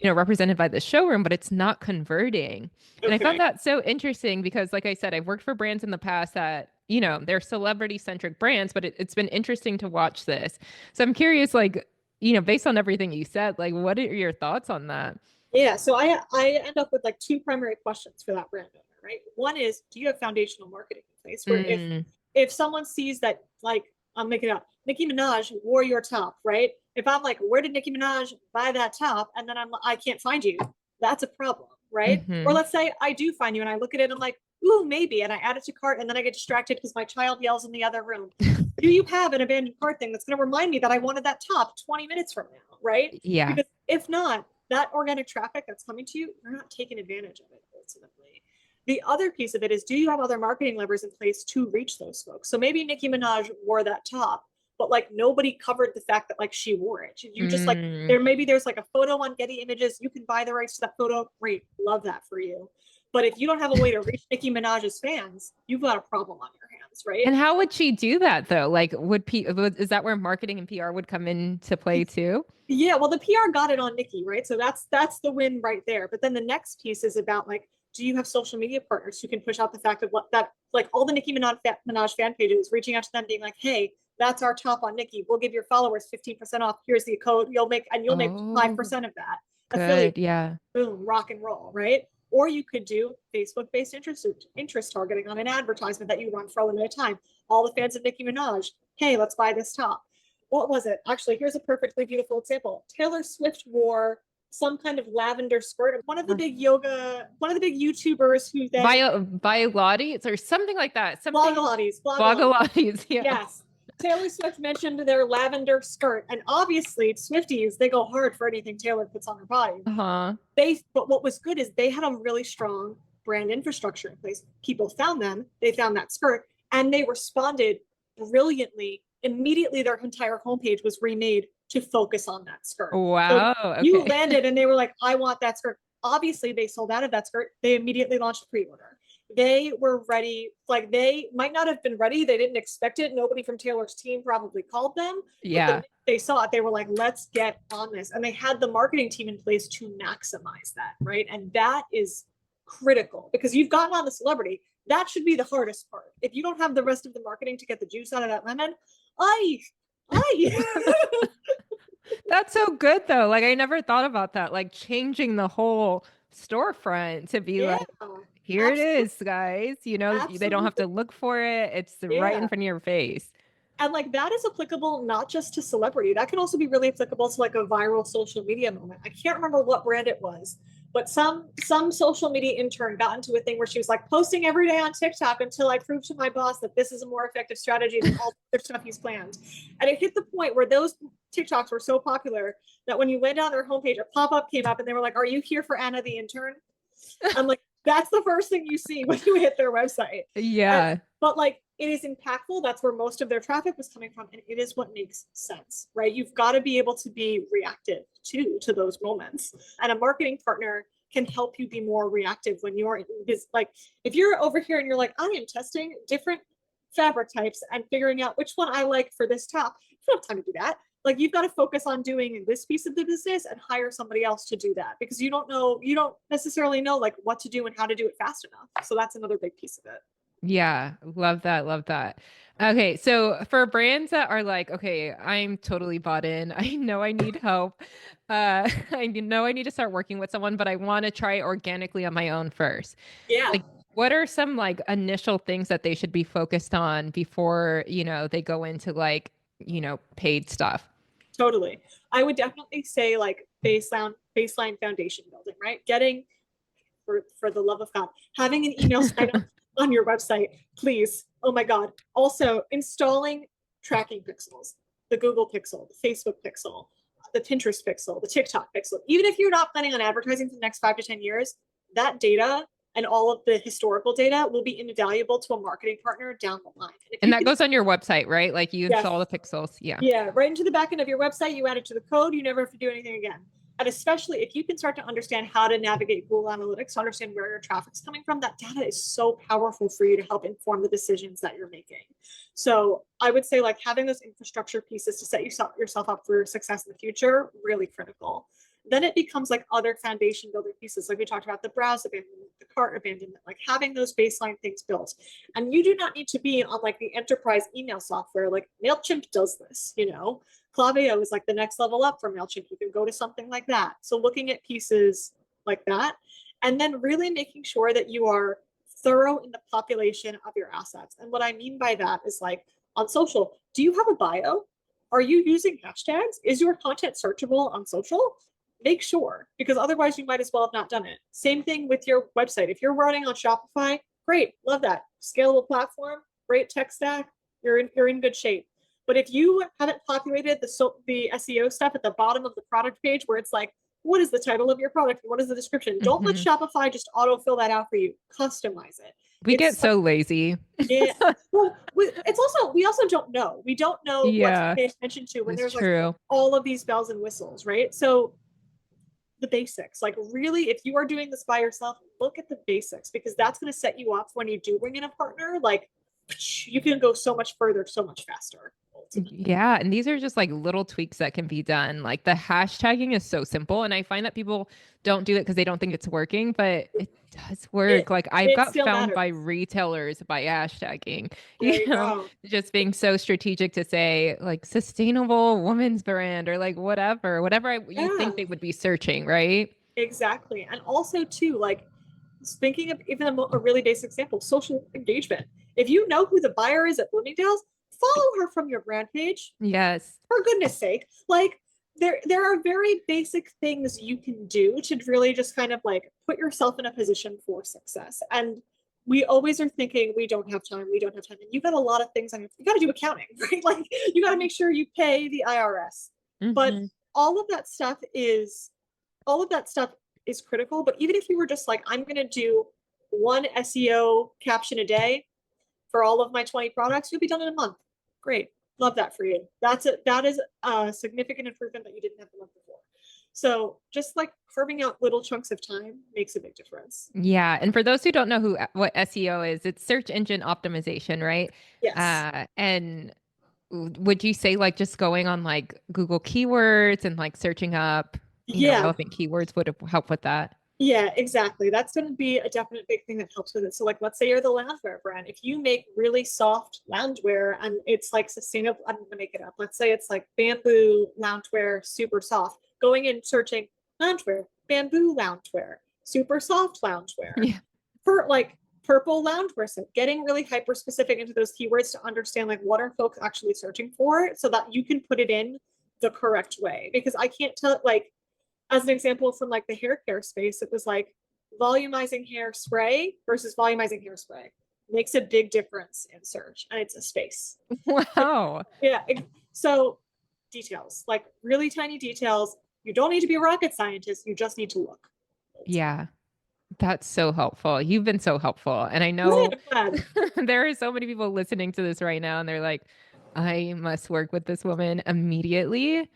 represented by the showroom, but it's not converting. And I found Okay. that so interesting because, like I said, I've worked for brands in the past that, they're celebrity centric brands, but it's been interesting to watch this. So I'm curious, like, based on everything you said, like, what are your thoughts on that? Yeah. So I end up with like two primary questions for that brand owner, right? One is, do you have foundational marketing in place where Mm, if someone sees that, like, I'm making it up, Nicki Minaj wore your top, right? If I'm like, where did Nicki Minaj buy that top? And then I can't find you, that's a problem, right? Or hmm let's say I do find you and I look at it and I'm like, ooh, maybe, and I add it to cart and then I get distracted because my child yells in the other room. Do you have an abandoned cart thing that's going to remind me that I wanted that top 20 minutes from now, right? Yeah. Because if not, that organic traffic that's coming to you, you're not taking advantage of it ultimately. The other piece of it is, do you have other marketing levers in place to reach those folks? So maybe Nicki Minaj wore that top, but like nobody covered the fact that like she wore it. You just like, Mm, there's like a photo on Getty Images. You can buy the rights to that photo. Great. Love that for you. But if you don't have a way to reach Nicki Minaj's fans, you've got a problem on your hands, right? and how would she do that though? Like, is that where marketing and PR would come into play too? Yeah, well, the PR got it on Nikki, right? So that's the win right there. But then the next piece is about like, do you have social media partners who can push out the fact of what that like all the Nicki Minaj fan pages, reaching out to them, being like, hey, that's our top on Nikki. We'll give your followers 15% off. Here's the code. You'll make Oh, 5% of that. Affiliate, good. Yeah. boom, rock and roll, right? Or you could do Facebook-based interest targeting on an advertisement that you run for a limited time. All the fans of Nicki Minaj, hey, let's buy this top. What was it? Actually, here's a perfectly beautiful example. Taylor Swift wore some kind of lavender skirt. One of the big YouTubers who then Biolottis or something like that. Something Blogilates. Boggalatis. Yeah. Yes. Taylor Swift mentioned their lavender skirt, and obviously Swifties, they go hard for anything Taylor puts on her body. Uh-huh. But what was good is they had a really strong brand infrastructure in place. People found them, they found that skirt, and they responded brilliantly. Immediately, their entire homepage was remade to focus on that skirt. So Wow. you Okay. landed and they were like, I want that skirt. Obviously, they sold out of that skirt. They immediately launched a pre-order. They were ready. Like they might not have been ready. They didn't expect it. Nobody from Taylor's team probably called them. But Yeah. they saw it. They were like, let's get on this. And they had the marketing team in place to maximize that. Right. And that is critical because you've gotten on the celebrity. That should be the hardest part. If you don't have the rest of the marketing to get the juice out of that lemon, I, That's so good though. Like I never thought about that. Like changing the whole storefront to be yeah, like, here it absolutely. is, guys. They don't have Absolutely. to look for it. It's right in Yeah. front of your face. And like that is applicable not just to celebrity. That can also be really applicable to like a viral social media moment. I can't remember what brand it was, but some social media intern got into a thing where she was like posting every day on TikTok until I proved to my boss that this is a more effective strategy than all the stuff he's planned. And it hit the point where those TikToks were so popular that when you went down their homepage, a pop-up came up and they were like, "Are you here for Anna the intern?" I'm like, that's the first thing you see when you hit their website. And, Yeah. but like it is impactful. That's where most of their traffic was coming from. And it is what makes sense, right? You've got to be able to be reactive to those moments. And a marketing partner can help you be more reactive when you're in this. Like if you're over here and you're like, I am testing different fabric types and figuring out which one I like for this top, you don't have time to do that. Like you've got to focus on doing this piece of the business and hire somebody else to do that because you don't necessarily know like what to do and how to do it fast enough. So that's another big piece of it. Yeah, love that. Love that. Okay, so for brands that are like, okay, I'm totally bought in. I know I need help. I know I need to start working with someone, but I want to try organically on my own first. Yeah. Like, What are some like initial things that they should be focused on before, they go into like, paid stuff? Totally. I would definitely say like baseline foundation building, right? Getting for the love of God, having an email sign up on your website, please. Oh my God. Also installing tracking pixels, the Google Pixel, the Facebook Pixel, the Pinterest Pixel, the TikTok Pixel. Even if you're not planning on advertising for the next 5 to 10 years, that data and all of the historical data will be invaluable to a marketing partner down the line. And if And you that can, goes on your website, right? Like you yes, install the pixels. Yeah. yeah, right into the back end of your website, you add it to the code, you never have to do anything again. And especially if you can start to understand how to navigate Google Analytics, to understand where your traffic's coming from, that data is so powerful for you to help inform the decisions that you're making. So I would say like having those infrastructure pieces to set yourself up for success in the future, really critical. Then it becomes like other foundation building pieces. Like we talked about the browse abandonment, the cart abandonment, like having those baseline things built. And you do not need to be on like the enterprise email software. Like MailChimp does this, Klaviyo is like the next level up for MailChimp. You can go to something like that. So looking at pieces like that, and then really making sure that you are thorough in the population of your assets. And what I mean by that is like on social, do you have a bio? Are you using hashtags? Is your content searchable on social? Make sure, because otherwise you might as well have not done it. Same thing with your website. If you're running on Shopify, great, love that. Scalable platform, great tech stack, you're in good shape. But if you haven't populated the SEO stuff at the bottom of the product page where it's like, what is the title of your product? What is the description? Don't let Mhm. Shopify just autofill that out for you. Customize it. We get It's so lazy. yeah. Well, we also don't know. We don't know what to Yeah, pay attention to when it's there's like true. all of these bells and whistles, right? So the basics, like really, if you are doing this by yourself, look at the basics because that's going to set you up when you do bring in a partner. Like you can go so much further, so much faster. Ultimately. Yeah, and these are just like little tweaks that can be done. Like the hashtagging is so simple, and I find that people don't do it because they don't think it's working, but it does It work. Like I've it got still found matters. by retailers by hashtagging, There you go. just being so strategic to say like sustainable women's brand or like you Yeah, think they would be searching, right? exactly. And also too, like thinking of even a really basic example, social engagement. If you know who the buyer is at Bloomingdale's, follow her from your brand page. Yes. For goodness sake. Like there are very basic things you can do to really just kind of like put yourself in a position for success. And we always are thinking we don't have time, we don't have time. And you got a lot of things on you got to do accounting, right? Like you got to make sure you pay the IRS. But Hmm. all of that stuff is all of that stuff is critical. But even if you were just like, I'm gonna do one SEO caption a day for all of my 20 products, you'll be done in a month. Great. Love that for you. That is a significant improvement that you didn't have the month before. So just like carving out little chunks of time makes a big difference. Yeah, and for those who don't know what SEO is, it's search engine optimization, right? Yes. And would you say like just going on like Google keywords and like searching up, Yeah. relevant keywords would help with that? Yeah, exactly. That's going to be a definite big thing that helps with it. So, like, let's say you're the loungewear brand. If you make really soft loungewear and it's like sustainable, I'm going to make it up. Let's say it's like bamboo loungewear, super soft. Going and searching loungewear, bamboo loungewear, super soft loungewear, Yeah. for like purple loungewear. So, getting really hyper specific into those keywords to understand like what are folks actually searching for, so that you can put it in the correct way. Because I can't tell like as an example from like the hair care space, it was like volumizing hairspray versus volumizing hairspray makes a big difference in search, and it's a space. Wow. Yeah. So details, like really tiny details. You don't need to be a rocket scientist. You just need to look. Yeah. That's so helpful. You've been so helpful. And I know Good. Glad. there are so many people listening to this right now and they're like, I must work with this woman immediately.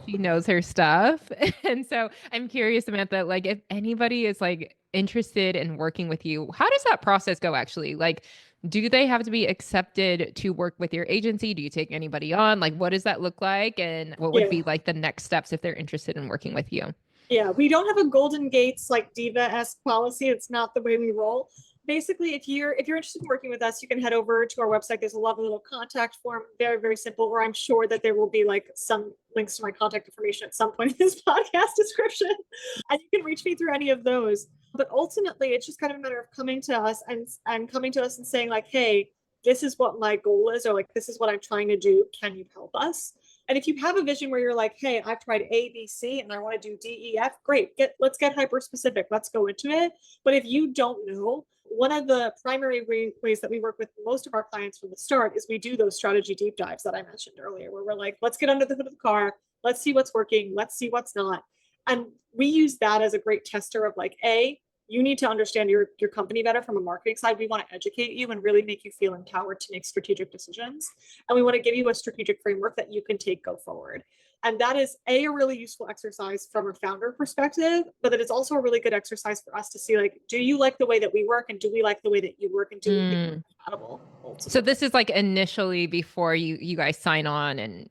She knows her stuff. And so I'm curious, Samantha, like if anybody is like interested in working with you, how does that process go actually? Like, do they have to be accepted to work with your agency? Do you take anybody on? Like, what does that look like? And what would Yeah. be like the next steps if they're interested in working with you? Yeah. We don't have a Golden Gates like Deva-esque policy. It's not the way we roll. basically, if you're interested in working with us, you can head over to our website. There's a lovely little contact form, very, very simple, or I'm sure that there will be like some links to my contact information at some point in this podcast description. And you can reach me through any of those. But ultimately, it's just kind of a matter of coming to us and coming to us and saying, like, hey, this is what my goal is, or like, this is what I'm trying to do. Can you help us? And if you have a vision where you're like, hey, I've tried A, B, C, and I want to do D, E, F, great. Let's get hyper specific. Let's go into it. But if you don't know, one of the primary ways that we work with most of our clients from the start is we do those strategy deep dives that I mentioned earlier, where we're like, let's get under the hood of the car. Let's see what's working. Let's see what's not. And we use that as a great tester of like, A, you need to understand your company better from a marketing side. We want to educate you and really make you feel empowered to make strategic decisions. And we want to give you a strategic framework that you can go forward. And that is a really useful exercise from a founder perspective, but it is also a really good exercise for us to see, like, do you like the way that we work, and do we like the way that you work, and do we think we're compatible? So this is like initially before you guys sign on and,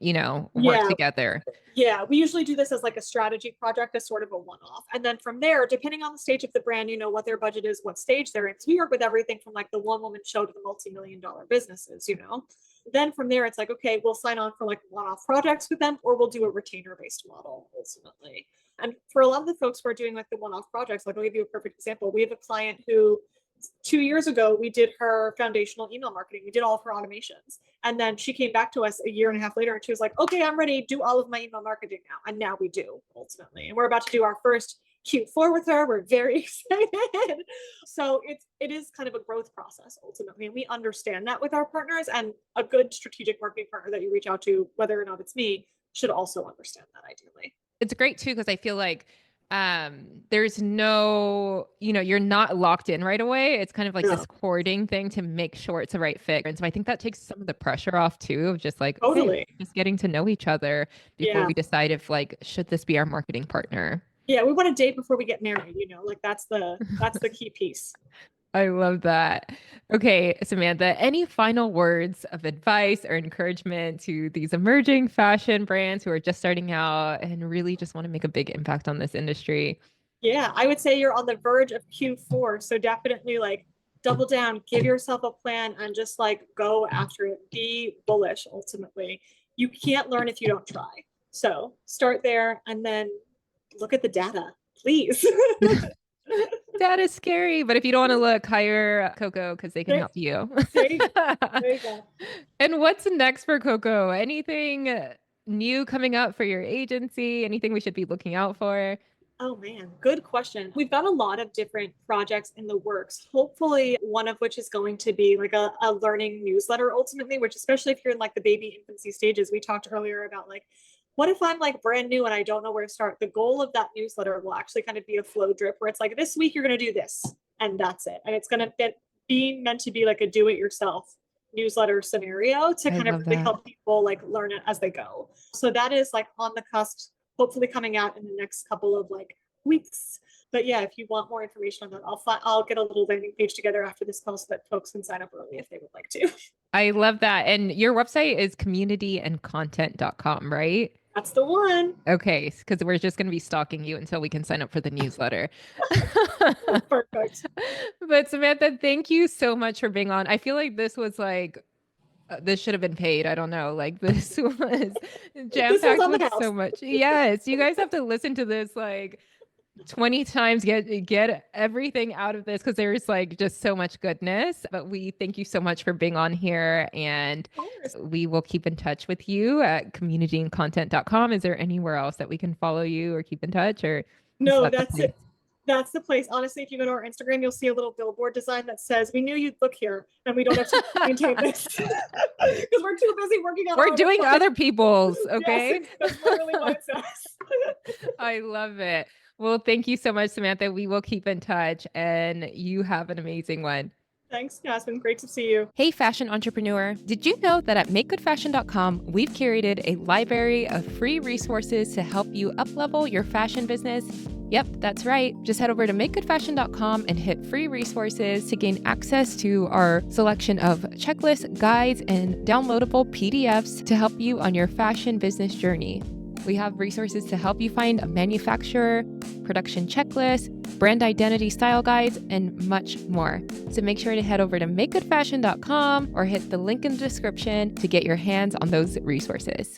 work together. Yeah, we usually do this as like a strategy project, as sort of a one-off. And then from there, depending on the stage of the brand, what their budget is, what stage they're in. So we work with everything from like the one-woman show to the multi-million-dollar businesses, Then from there, it's like, okay, we'll sign on for like one-off projects with them, or we'll do a retainer-based model ultimately. And for a lot of the folks who are doing like the one-off projects, like I'll give you a perfect example. We have a client who 2 years ago, we did her foundational email marketing. We did all of her automations. And then she came back to us a year and a half later and she was like, okay, I'm ready to do all of my email marketing now. And now we do ultimately. And we're about to do our first Q4 with her. We're very excited. So it is kind of a growth process ultimately. And we understand that with our partners, and a good strategic marketing partner that you reach out to, whether or not it's me, should also understand that ideally. It's great too, because I feel like there's no, you're not locked in right away. It's kind of like this courting thing to make sure it's the right fit. And so I think that takes some of the pressure off too, of just like, totally, just getting to know each other before we decide if like, should this be our marketing partner? Yeah, we want to date before we get married, like that's the key piece. I love that. Okay, Samantha, any final words of advice or encouragement to these emerging fashion brands who are just starting out and really just want to make a big impact on this industry? Yeah, I would say you're on the verge of Q4. So definitely like double down, give yourself a plan, and just like go after it. Be bullish ultimately. You can't learn if you don't try. So start there and then look at the data, please. That is scary, but if you don't want to look, hire Coco because they can help you. There you go. And what's next for Coco? Anything new coming up for your agency? Anything we should be looking out for? Oh man, good question. We've got a lot of different projects in the works. Hopefully one of which is going to be like a learning newsletter ultimately, which especially if you're in like the baby infancy stages, we talked earlier about like, what if I'm like brand new and I don't know where to start? The goal of that newsletter will actually kind of be a flow drip where it's like, this week you're going to do this and that's it. And it's going to be meant to be like a do-it-yourself newsletter scenario to kind of really help people like learn it as they go. So that is like on the cusp, hopefully coming out in the next couple of like weeks. But yeah, if you want more information on that, I'll get a little landing page together after this call so that folks can sign up early if they would like to. I love that. And your website is communityandcontent.com, right? That's the one. Okay, because we're just going to be stalking you until we can sign up for the newsletter. Perfect. But Samantha, thank you so much for being on. I feel like this was like, this should have been paid. I don't know. Like this was jam-packed with so much. Yes, you guys have to listen to this like 20 times, get everything out of this because there's like just so much goodness. But we thank you so much for being on here, and we will keep in touch with you at communityandcontent.com. Is there anywhere else that we can follow you or keep in touch? Or no, that's it. That's the place. Honestly, if you go to our Instagram, you'll see a little billboard design that says, "We knew you'd look here, and we don't have to maintain this because we're too busy working on." We're doing other people's. Okay, yes, that's literally what it says. I love it. Well, thank you so much, Samantha. We will keep in touch, and you have an amazing one. Thanks, Jasmine. Great to see you. Hey, fashion entrepreneur. Did you know that at makegoodfashion.com, we've curated a library of free resources to help you uplevel your fashion business? Yep, that's right. Just head over to makegoodfashion.com and hit free resources to gain access to our selection of checklists, guides, and downloadable PDFs to help you on your fashion business journey. We have resources to help you find a manufacturer, production checklist, brand identity style guides, and much more. So make sure to head over to makegoodfashion.com or hit the link in the description to get your hands on those resources.